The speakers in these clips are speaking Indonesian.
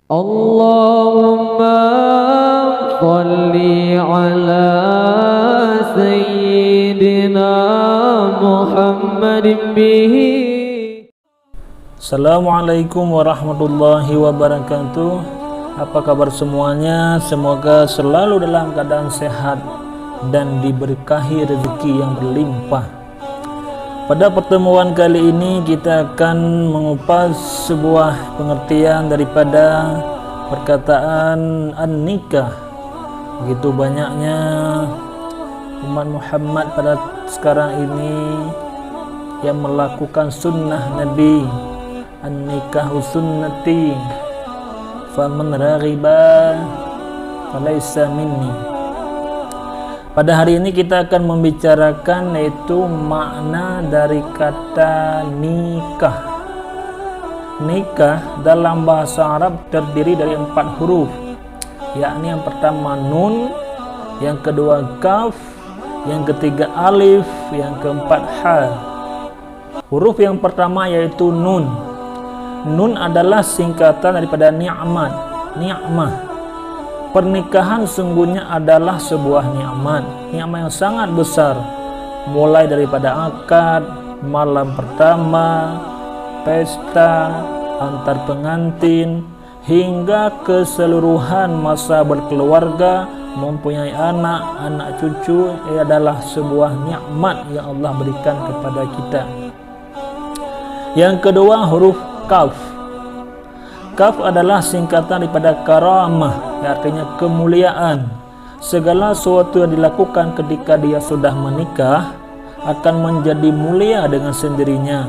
Allahumma sholli ala sayyidina Muhammadin bihi. Assalamualaikum warahmatullahi wabarakatuh. Apa kabar semuanya? Semoga selalu dalam keadaan sehat dan diberkahi rezeki yang berlimpah. Pada pertemuan kali ini kita akan mengupas sebuah pengertian daripada perkataan an-nikah. Begitu banyaknya umat Muhammad pada sekarang ini yang melakukan sunnah Nabi, an-nikahu sunnati faman raghiba falaysa minni. Pada hari ini kita akan membicarakan yaitu makna dari kata nikah. Nikah dalam bahasa Arab terdiri dari 4 huruf, yakni yang pertama nun, yang kedua kaf, yang ketiga alif, yang keempat ha. Huruf yang pertama yaitu nun. Nun adalah singkatan daripada ni'mat, ni'mah. Pernikahan sungguhnya adalah sebuah nikmat yang sangat besar, mulai daripada akad, malam pertama, pesta, antar pengantin, hingga keseluruhan masa berkeluarga, mempunyai anak, anak cucu, adalah sebuah nikmat yang Allah berikan kepada kita. Yang kedua huruf kaf. Kaf adalah singkatan daripada karamah, yang artinya kemuliaan. Segala sesuatu yang dilakukan ketika dia sudah menikah akan menjadi mulia dengan sendirinya.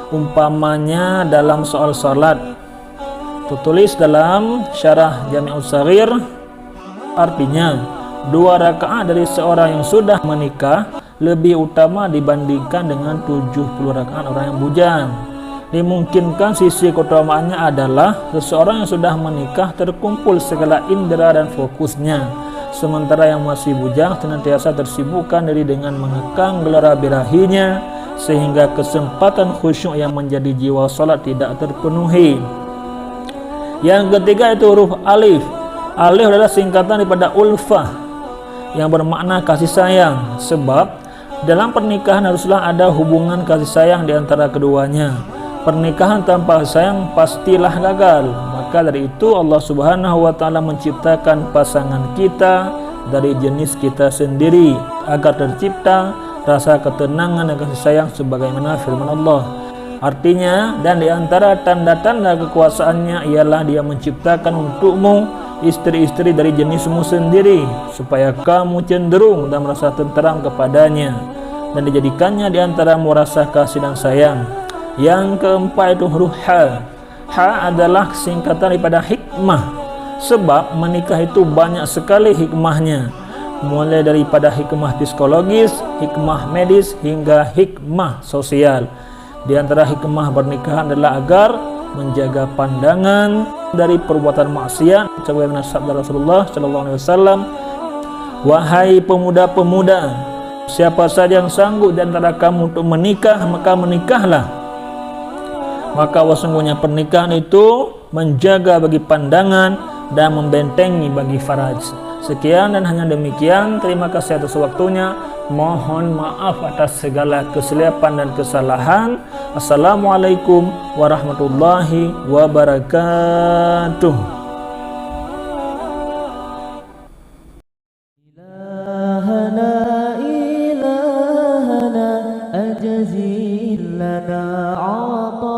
Umpamanya dalam soal salat, tertulis dalam syarah Jami'us Shaghir, artinya 2 rakaat dari seorang yang sudah menikah lebih utama dibandingkan dengan 70 rakaat orang yang bujang. Dimungkinkan sisi keutamaannya adalah seseorang yang sudah menikah terkumpul segala indera dan fokusnya, sementara yang masih bujang senantiasa tersibukkan diri dengan mengekang gelora birahinya, sehingga kesempatan khusyuk yang menjadi jiwa salat tidak terpenuhi. Yang ketiga itu huruf alif. Alif adalah singkatan daripada ulfah, yang bermakna kasih sayang, sebab dalam pernikahan haruslah ada hubungan kasih sayang di antara keduanya. Pernikahan tanpa sayang pastilah gagal. Maka dari itu Allah Subhanahu wa taala menciptakan pasangan kita dari jenis kita sendiri agar tercipta rasa ketenangan dan kasih sayang sebagaimana firman Allah. Artinya, dan di antara tanda-tanda kekuasaannya ialah Dia menciptakan untukmu istri-istri dari jenismu sendiri supaya kamu cenderung dan merasa tenteram kepadanya, dan dijadikannya di antaramu rasa kasih dan sayang. Yang keempat itu huruf ha. Ha adalah singkatan daripada hikmah, sebab menikah itu banyak sekali hikmahnya, mulai daripada hikmah psikologis, hikmah medis, hingga hikmah sosial. Di antara hikmah pernikahan adalah agar menjaga pandangan dari perbuatan maksiat, sebagaimana sabda Rasulullah SAW, wahai pemuda-pemuda, siapa saja yang sanggup di antara kamu untuk menikah, maka menikahlah. Maka sesungguhnya pernikahan itu menjaga bagi pandangan dan membentengi bagi faraj. Sekian dan hanya demikian. Terima kasih atas waktunya. Mohon maaf atas segala kesilapan dan kesalahan. Assalamualaikum warahmatullahi wabarakatuh. Ilahana ilahana ajzil lana 'ata